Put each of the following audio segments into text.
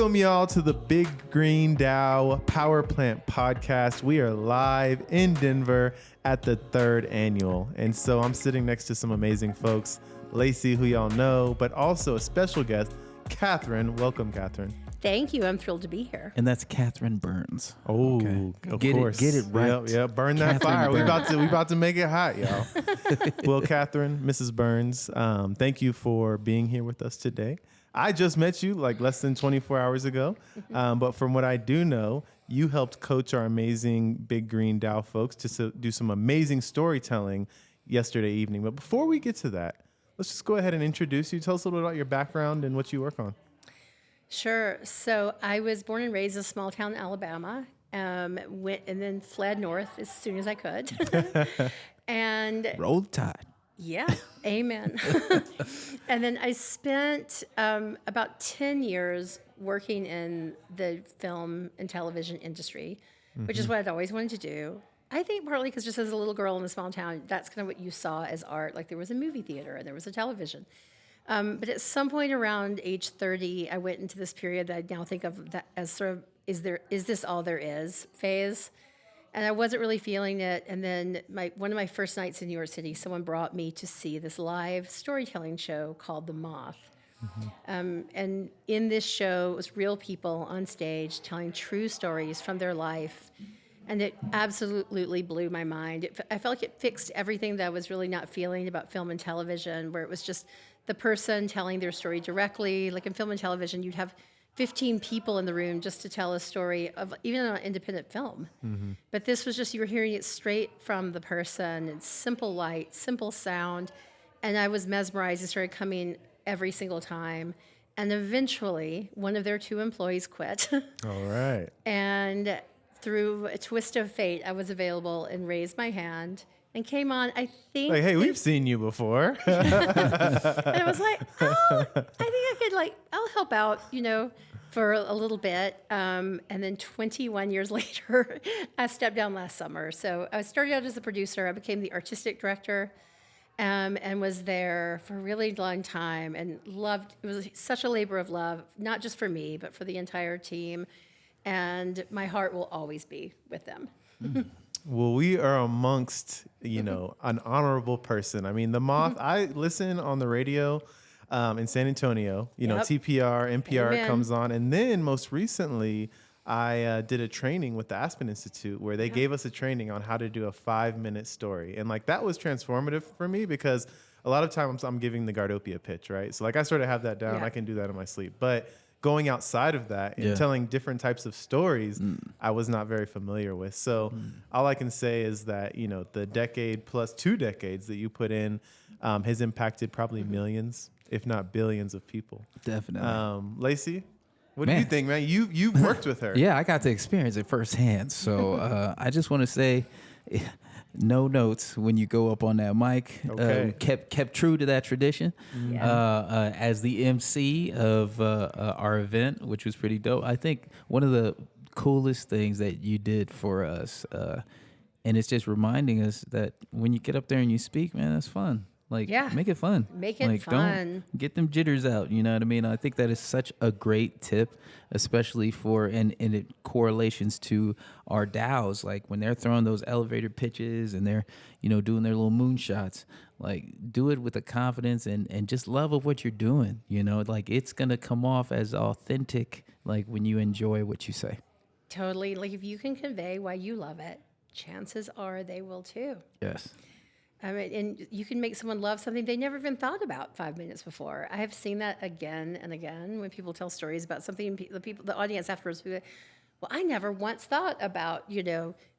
Welcome, y'all, to the Big Green Dow Power Plant Podcast. We are live in Denver at the 3rd annual. And so I'm sitting next to some amazing folks. Lacey, who y'all know, but also a special guest, Catherine. Welcome, Catherine. Thank you. I'm thrilled to be here. And that's Catherine Burns. Oh, okay. Of course. Get it right. Yep. Burn that fire. We about to make it hot, y'all. Well, Catherine, Mrs. Burns, thank you for being here with us today. I just met you like less than 24 hours ago, but from what I do know, you helped coach our amazing Big Green Dow folks to do some amazing storytelling yesterday evening. But before we get to that, let's just go ahead and introduce you. Tell us a little bit about your background and what you work on. Sure. So I was born and raised in a small town in Alabama, went and then fled north as soon as I could. And Roll Tide. yeah, amen. And then I spent about 10 years working in the film and television industry, which is what I'd always wanted to do. I think partly because just as a little girl in a small town, that's kind of what you saw as art. Like there was a movie theater and there was a television. But at some point around age 30, I went into this period that I now think of that as sort of, is this all there is phase? And I wasn't really feeling it. And then one of my first nights in New York City, someone brought me to see this live storytelling show called The Moth. And in this show, it was real people on stage telling true stories from their life. And it absolutely blew my mind. I felt like it fixed everything that I was really not feeling about film and television, where it was just the person telling their story directly. Like in film and television, you'd have 15 people in the room just to tell a story of even an independent film. But this was just, you were hearing it straight from the person. It's simple light, simple sound. And I was mesmerized. It started coming every single time. And eventually, one of their 2 employees quit. All right. And through a twist of fate, I was available and raised my hand and came on, I think. Like, hey, we've seen you before. And I was like, oh, I think I could, I'll help out, for a little bit. And then 21 years later, I stepped down last summer. So I started out as a producer. I became the artistic director and was there for a really long time and loved, it was such a labor of love, not just for me, but for the entire team. And my heart will always be with them. Well, we are amongst, an honorable person. I mean, the Moth, I listen on the radio in San Antonio, TPR, NPR Amen. comes on. And then most recently, I did a training with the Aspen Institute where they gave us a training on how to do a 5-minute story. And that was transformative for me because a lot of times I'm giving the Gardopia pitch, right? So I sort of have that down. Yeah. I can do that in my sleep. But going outside of that and telling different types of stories, I was not very familiar with. So all I can say is that, the decade plus 2 decades that you put in has impacted probably millions, if not billions of people. Definitely. Lacey, what do you think, man? You've worked with her. Yeah, I got to experience it firsthand. So I just want to say, no notes when you go up on that mic. Okay. Kept true to that tradition. Yeah. As the MC of our event, which was pretty dope. I think one of the coolest things that you did for us, and it's just reminding us that when you get up there and you speak, man, that's fun. Make it fun. Make it fun. Don't get them jitters out. You know what I mean? I think that is such a great tip, especially and it correlations to our DAOs. Like when they're throwing those elevator pitches and they're, doing their little moonshots, do it with a confidence and just love of what you're doing. It's going to come off as authentic, when you enjoy what you say. Totally. If you can convey why you love it, chances are they will too. Yes. And you can make someone love something they never even thought about 5 minutes before. I have seen that again and again when people tell stories about something. The audience afterwards, will go, well, I never once thought about,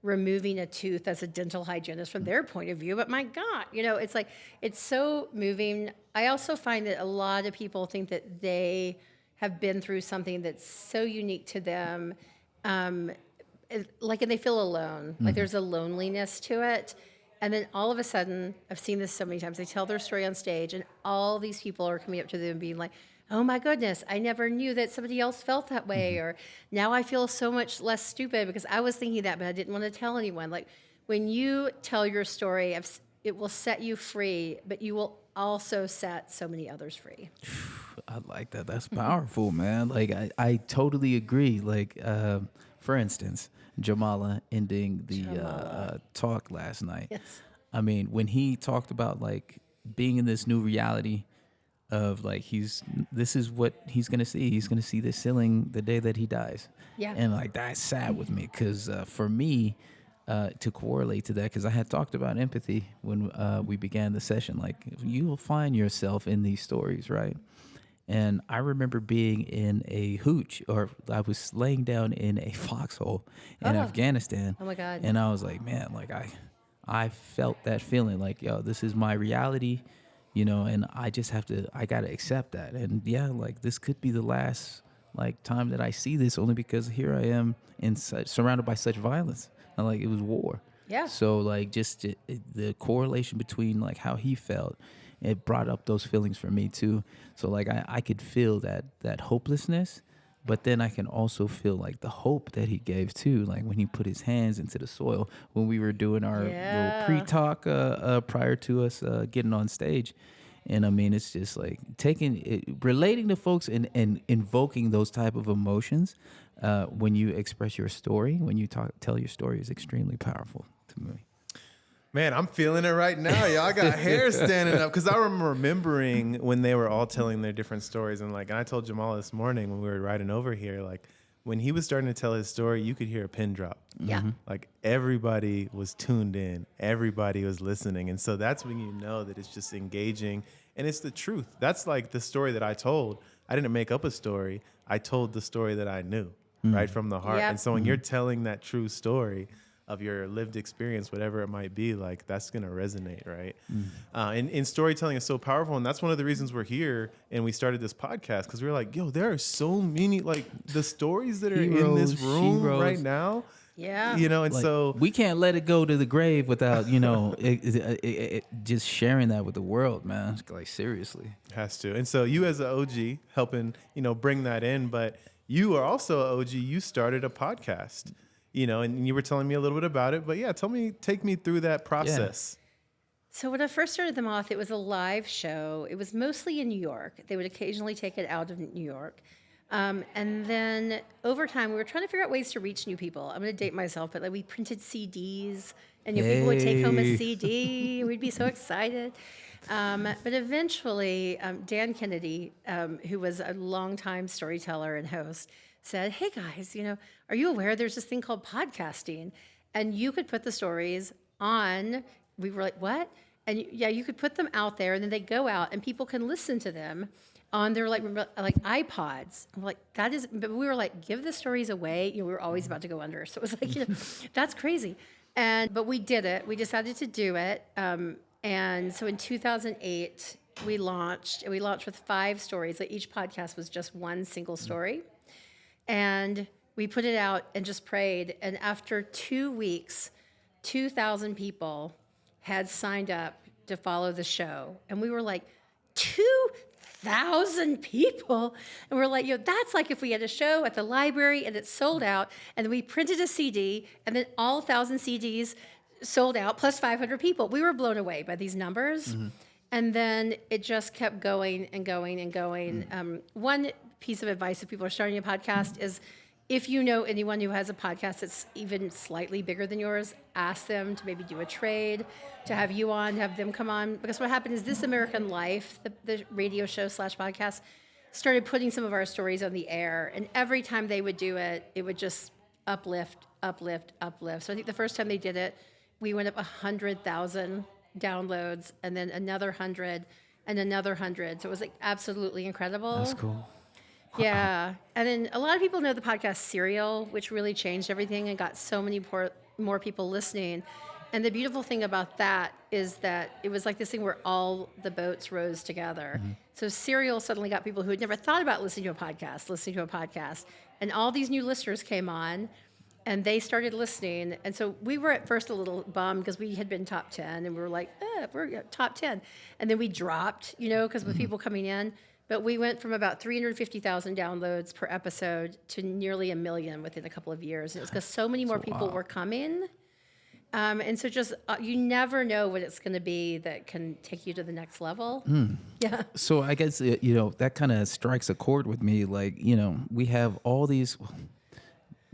removing a tooth as a dental hygienist from their point of view. But my God, it's so moving. I also find that a lot of people think that they have been through something that's so unique to them, and they feel alone. There's a loneliness to it. And then all of a sudden, I've seen this so many times, they tell their story on stage and all these people are coming up to them and being like, oh my goodness, I never knew that somebody else felt that way. Or now I feel so much less stupid because I was thinking that, but I didn't want to tell anyone. When you tell your story, it will set you free, but you will also set so many others free. I like that. That's powerful, man. Like I totally agree. Like for instance, Jamala ending the talk last night. Yes. I mean, when he talked about like being in this new reality of like this is what he's gonna see. He's gonna see this ceiling the day that he dies. Yeah. And like that sat with me because for me. To correlate to that, because I had talked about empathy when we began the session. Like you will find yourself in these stories, right? And I remember being in a hooch, or I was laying down in a foxhole in Afghanistan. Oh my God. And I was like, man, like I felt that feeling, like, yo, this is my reality, and I just I gotta accept that. And yeah, like this could be the last like time that I see this, only because here I am surrounded by such violence. And like it was war. Yeah. So like just the correlation between like how he felt, it brought up those feelings for me too. So like I could feel that hopelessness, but then I can also feel like the hope that he gave too. Like when he put his hands into the soil when we were doing our little pre-talk prior to us getting on stage. And I mean, it's just like relating to folks and invoking those type of emotions when you express your story, when you tell your story, is extremely powerful to me. Man, I'm feeling it right now. Y'all I got hair standing up because I remember remembering when they were all telling their different stories. And I told Jamal this morning when we were riding over here, like when he was starting to tell his story, you could hear a pin drop. Yeah. Mm-hmm. Like everybody was tuned in. Everybody was listening. And so that's when you know that it's just engaging and it's the truth. That's like the story that I told. I didn't make up a story. I told the story that I knew, right from the heart. Yep. And so when you're telling that true story of your lived experience, whatever it might be, like that's going to resonate, right? And storytelling is so powerful. And that's one of the reasons we're here and we started this podcast, because we were like, yo, there are so many, like the stories that are in this room right now. Yeah. And Like, so we can't let it go to the grave without, just sharing that with the world, man. Like seriously. has to. And so you as an OG helping, bring that in, but you are also an OG. You started a podcast, and you were telling me a little bit about it, but yeah, take me through that process. So when I first started the Moth, it was a live show. It was mostly in New York. They would occasionally take it out of New York. And then over time, we were trying to figure out ways to reach new people. I'm going to date myself, but like we printed CDs, and people would take home a CD. And we'd be so excited. But eventually, Dan Kennedy, who was a longtime storyteller and host, said, "Hey guys, are you aware there's this thing called podcasting, and you could put the stories on?" We were like, "What?" And you could put them out there, and then they go out, and people can listen to them on their like iPods. I'm like, that is, but we were like, give the stories away. We were always about to go under. So it was like, that's crazy. But we did it. We decided to do it. And so in 2008, we launched with 5 stories. Like each podcast was just one single story. And we put it out and just prayed. And after 2 weeks, 2,000 people had signed up to follow the show. And we were like, 2,000 people. And we're like, that's like if we had a show at the library and it sold out, and then we printed a CD, and then all 1,000 CDs sold out, plus 500 people. We were blown away by these numbers. Mm-hmm. And then it just kept going and going and going. One piece of advice if people are starting a podcast is, if you know anyone who has a podcast that's even slightly bigger than yours, ask them to maybe do a trade, to have you on, have them come on. Because what happened is This American Life, the radio show / podcast, started putting some of our stories on the air. And every time they would do it, it would just uplift. So I think the first time they did it, we went up 100,000 downloads, and then another 100 and another 100. So it was like absolutely incredible. That's cool. Yeah. And then a lot of people know the podcast Serial, which really changed everything and got so many more people listening. And the beautiful thing about that is that it was like this thing where all the boats rose together. Mm-hmm. So Serial suddenly got people who had never thought about listening to a podcast. And all these new listeners came on, and they started listening. And so we were at first a little bummed because we had been top 10, and we were like, we're top 10. And then we dropped, because with people coming in. But we went from about 350,000 downloads per episode to nearly 1 million within a couple of years. And it was because so many more people were coming. And so just, you never know what it's going to be that can take you to the next level. Yeah. So I guess, that kind of strikes a chord with me. Like, we have all these,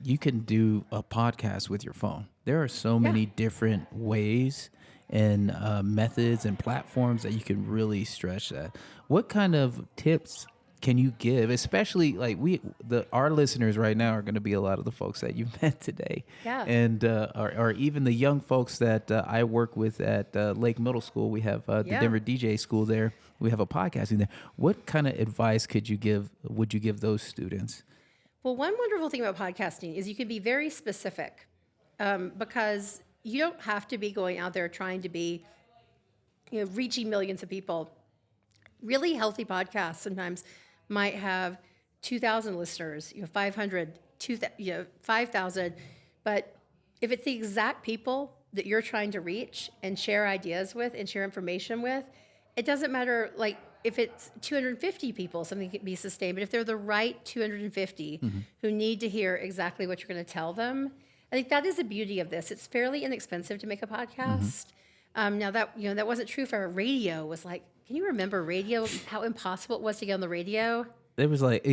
you can do a podcast with your phone. There are so many different ways and methods and platforms that you can really stretch that. What kind of tips can you give, especially like our listeners right now are going to be a lot of the folks that you've met today, and or even the young folks that I work with at Lake Middle School. We have the Denver DJ School there. We have a podcasting there. What kind of advice would you give those students? Well, one wonderful thing about podcasting is you can be very specific, because you don't have to be going out there trying to be, reaching millions of people. Really healthy podcasts sometimes might have 2,000 listeners, 500, 5,000. But if it's the exact people that you're trying to reach and share ideas with and share information with, it doesn't matter, like, if it's 250 people, something can be sustained. But if they're the right 250 who need to hear exactly what you're going to tell them, I think that is the beauty of this. It's fairly inexpensive to make a podcast. Now that wasn't true for radio. Was like, can you remember radio? How impossible it was to get on the radio. It was like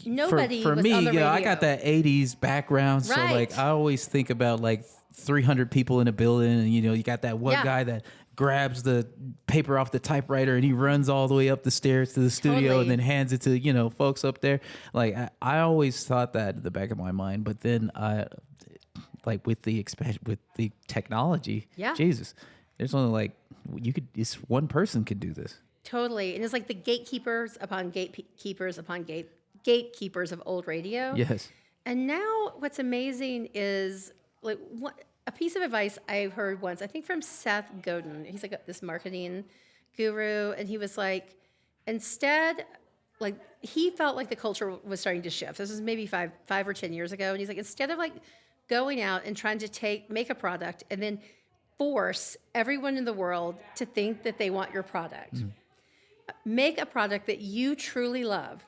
Nobody for was me. on the radio. I got that '80s background, so Right. like I always think about like 300 people in a building, and you got that one guy that grabs the paper off the typewriter and he runs all the way up the stairs to the studio Totally. and then hands it to folks up there. Like I always thought that at the back of my mind, but then like with the technology, Jesus, there's only like it's one person could do this. Totally. And it's like the gatekeepers upon gatekeepers upon gatekeepers of old radio. Yes. And now what's amazing is, like, a piece of advice I heard once, I think from Seth Godin. He's like this marketing guru. And he was like, instead, like, he felt like the culture was starting to shift. This was maybe five or 10 years ago. And he's like, instead of like going out and trying to make a product and then force everyone in the world to think that they want your product, make a product that you truly love,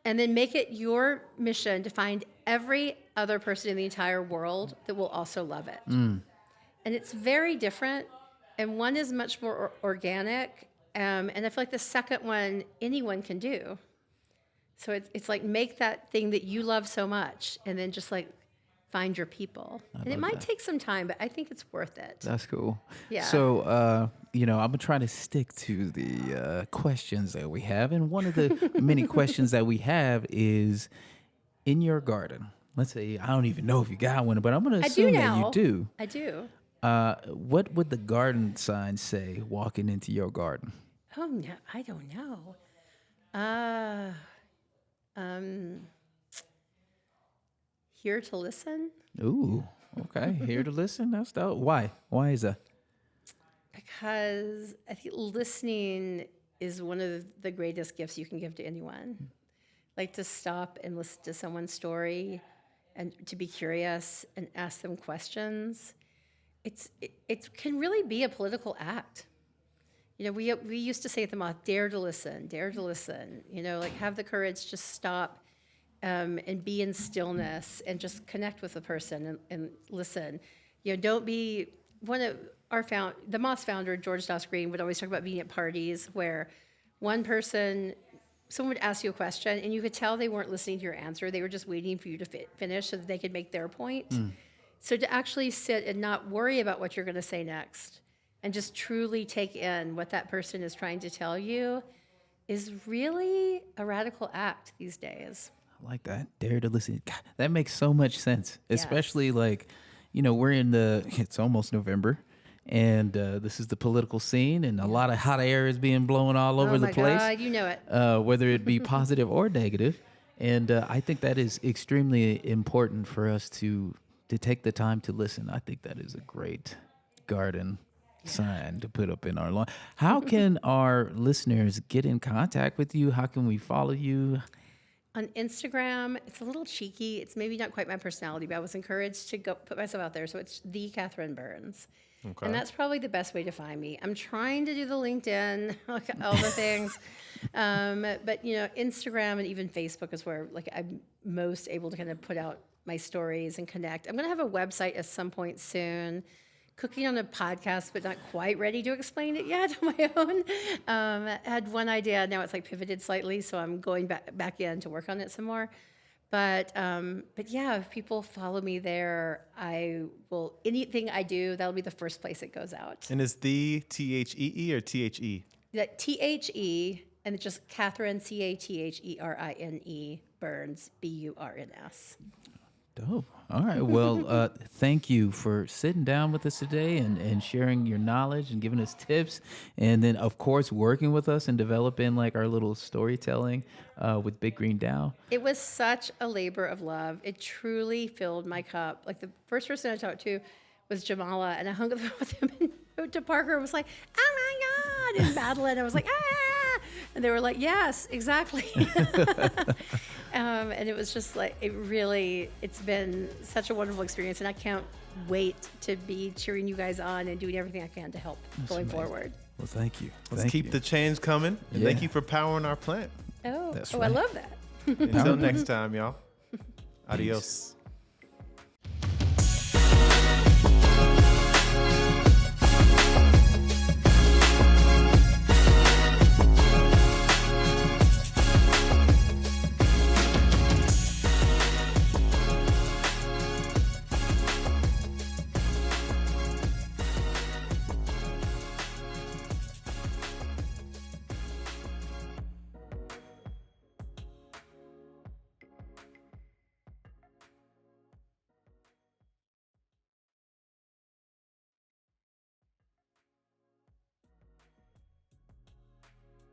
and then make it your mission to find every other person in the entire world that will also love it. And it's very different, and one is much more organic, and I feel like the second one anyone can do. So it's like, make that thing that you love so much, and then just like find your people. And it might take some time, but I think it's worth it. That's cool. Yeah. So, I'm trying to stick to the questions that we have. And one of the many questions that we have is, in your garden, let's say, I don't even know if you got one, but I'm going to assume that you do. I do. What would the garden sign say walking into your garden? Oh, no, I don't know. Here to listen? Ooh, okay. Here to listen. That's dope. Why? Why is that? Because I think listening is one of the greatest gifts you can give to anyone. Like, to stop and listen to someone's story and to be curious and ask them questions. It can really be a political act. We used to say at the Moth, dare to listen, like, have the courage to stop and be in stillness and just connect with the person and listen. Don't be one of the Moth's founder, George Doss Green, would always talk about being at parties where someone would ask you a question and you could tell they weren't listening to your answer. They were just waiting for you to finish so that they could make their point. So to actually sit and not worry about what you're going to say next and just truly take in what that person is trying to tell you is really a radical act these days. I like that. Dare to listen. God, that makes so much sense, Yes. especially like, we're it's almost November. And this is the political scene, and a lot of hot air is being blown all over the place. Oh, my God, you know it. Whether it be positive or negative. And I think that is extremely important for us to take the time to listen. I think that is a great garden sign to put up in our lawn. How can our listeners get in contact with you? How can we follow you? On Instagram, it's a little cheeky. It's maybe not quite my personality, but I was encouraged to go put myself out there. So it's the Catherine Burns. Okay. And that's probably the best way to find me. I'm trying to do the LinkedIn, like all the things. But Instagram and even Facebook is where I'm most able to kind of put out my stories and connect. I'm going to have a website at some point soon cooking on a podcast, but not quite ready to explain it yet on my own. Had one idea, now it's like pivoted slightly, so I'm going back in to work on it some more. But yeah, if people follow me there, I will, anything I do, that'll be the first place it goes out. And is the THEE or THE? That THE, and it's just Catherine, CATHERINE, Burns, BURNS. Dope. All right. Well, thank you for sitting down with us today and sharing your knowledge and giving us tips. And then, of course, working with us and developing like our little storytelling with Big Green DAO. It was such a labor of love. It truly filled my cup. Like the first person I talked to was Jamala, and I hung up with him and wrote to Parker and was like, oh my God, and Madeline. I was like, ah. And they were like, yes, exactly. And it was just like, it's been such a wonderful experience. And I can't wait to be cheering you guys on and doing everything I can to help going forward. Well, thank you. Let's keep the change coming. And thank you for powering our plant. Oh, That's I right. love that. Until next time, y'all. Adios.